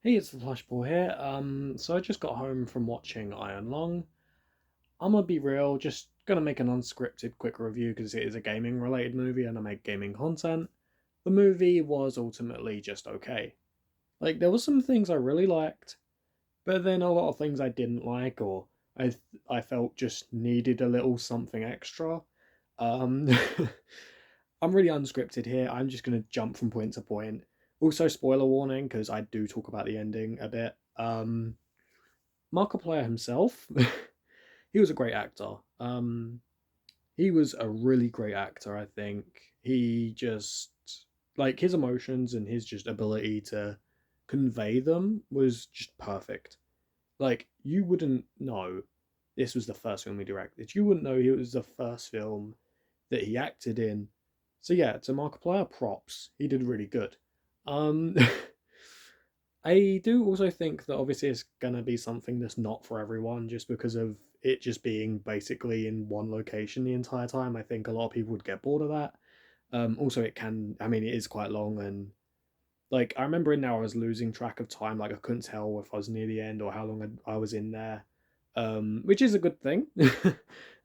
Hey, it's the Flashball here. So I just got home from watching Iron Lung. I'm gonna be real, just gonna make an unscripted quick review because it is a gaming related movie and I make gaming content. The movie was ultimately just okay. Like there were some things I really liked, but then a lot of things I didn't like or I felt just needed a little something extra. Um, I'm really unscripted here. I'm just gonna jump from point to point. Also, spoiler warning because I do talk about the ending a bit. Markiplier himself, he was a great actor. He was a really great actor. I think he just like his emotions and his just ability to convey them was just perfect. Like you wouldn't know this was the first film he directed. You wouldn't know it was the first film that he acted in. So yeah, to Markiplier, props. He did really good. Um, I do also think that obviously it's gonna be something that's not for everyone, just because of it just being basically in one location the entire time. I think a lot of people would get bored of that. Also, it can. I mean, it is quite long, and like I remember in now I was losing track of time. Like I couldn't tell if I was near the end or how long I was in there. Which is a good thing.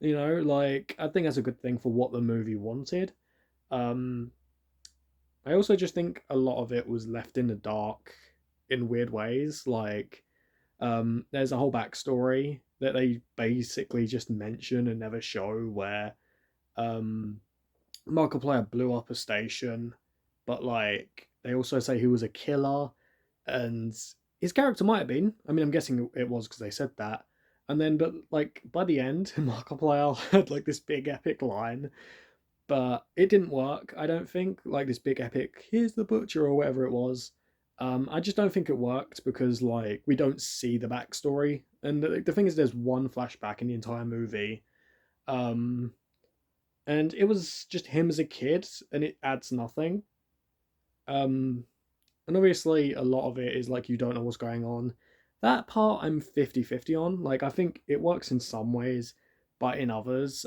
Like I think that's a good thing for what the movie wanted. Um, I also just think a lot of it was left in the dark in weird ways. Like, there's a whole backstory that they basically just mention and never show where um, Markiplier blew up a station, but like they also say he was a killer, and his character might have been. I mean, I'm guessing it was because they said that. And then, but like by the end, Markiplier had like this big epic line but it didn't work. I don't think like this big epic. Here's the butcher or whatever it was. I just don't think it worked because like we don't see the backstory, and the thing is, there's one flashback in the entire movie, um, and it was just him as a kid, and it adds nothing. Um, and obviously, a lot of it is like you don't know what's going on. That part I'm 50-50 on. Like I think it works in some ways, but in others,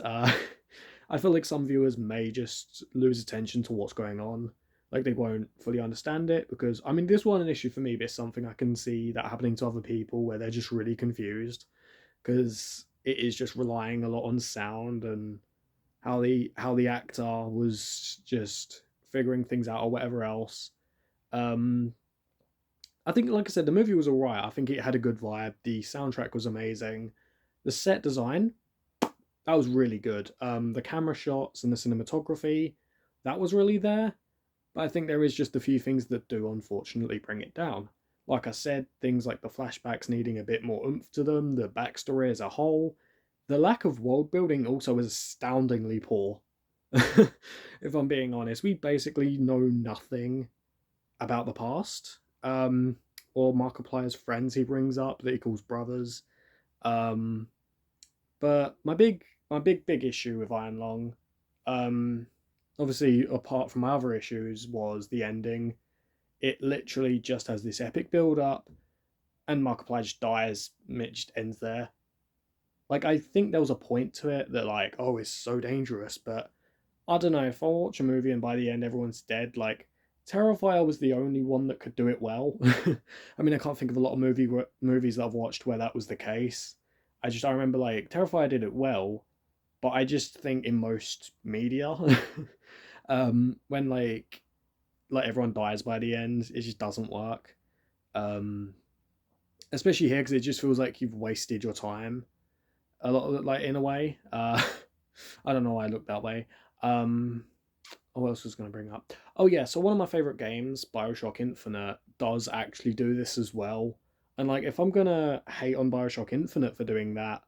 I feel like some viewers may just lose attention to what's going on. Like they won't fully understand it because I mean this wasn't an issue for me, but it's something I can see that happening to other people where they're just really confused because it is just relying a lot on sound and how the actor was just figuring things out or whatever else. Um, I think, like I said, the movie was alright. I think it had a good vibe. The soundtrack was amazing. The set design that was really good. The camera shots and the cinematography that was really there. But I think there is just a few things that do unfortunately bring it down. Like I said, things like the flashbacks needing a bit more oomph to them, the backstory as a whole. The lack of world building also is astoundingly poor. If I'm being honest, we basically know nothing about the past. Or Markiplier's friends he brings up that he calls brothers. Um, but my big issue with Iron Long, um, obviously apart from my other issues, was the ending. It literally just has this epic build up, and Markiplier just dies. And it just ends there. Like I think there was a point to it that like, oh, it's so dangerous, but I don't know. If I watch a movie and by the end everyone's dead, like Terrifier was the only one that could do it well. I mean, I can't think of a lot of movies that I've watched where that was the case. I remember like Terrifier did it well, but I just think in most media, when like everyone dies by the end, it just doesn't work. Um, Especially here because it just feels like you've wasted your time a lot, of, like in a way. I don't know why I look that way. Um, what else was going to bring up? Oh yeah, so one of my favorite games, Bioshock Infinite, does actually do this as well. And like, if I'm gonna hate on Bioshock Infinite for doing that,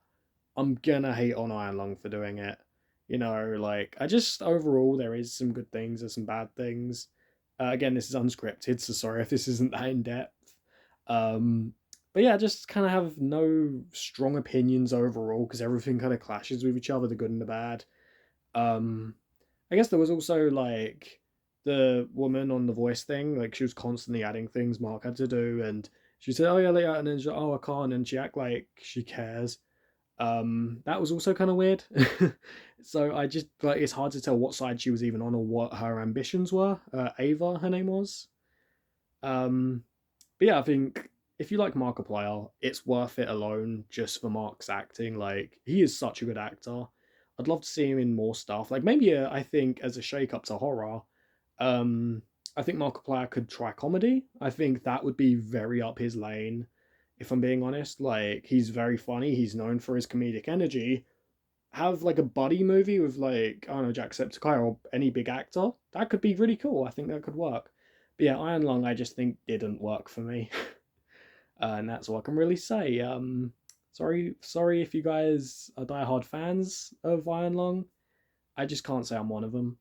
I'm gonna hate on Iron Lung for doing it. Like I just overall there is some good things, there's some bad things. Again, this is unscripted, so sorry if this isn't that in depth. Um, but yeah, I just kind of have no strong opinions overall because everything kind of clashes with each other, the good and the bad. Um, I guess there was also like the woman on the voice thing, like she was constantly adding things Mark had to do, and she said, "Oh yeah, later," and then she's like, "Oh, I can't," and she act like she cares. That was also kind of weird. So I just like it's hard to tell what side she was even on or what her ambitions were. Ava, her name was. Um, but yeah, I think if you like Markiplier, it's worth it alone just for Mark's acting. Like, he is such a good actor. I'd love to see him in more stuff. Like, maybe I think as a shake up to horror, um, I think Markiplier could try comedy. I think that would be very up his lane, if I'm being honest. Like, he's very funny. He's known for his comedic energy. Have like a buddy movie with like, I don't know, Jacksepticeye or any big actor. That could be really cool. I think that could work. But yeah, Iron Lung I just think didn't work for me. And that's all I can really say. Sorry if you guys are diehard fans of Iron Lung. I just can't say I'm one of them.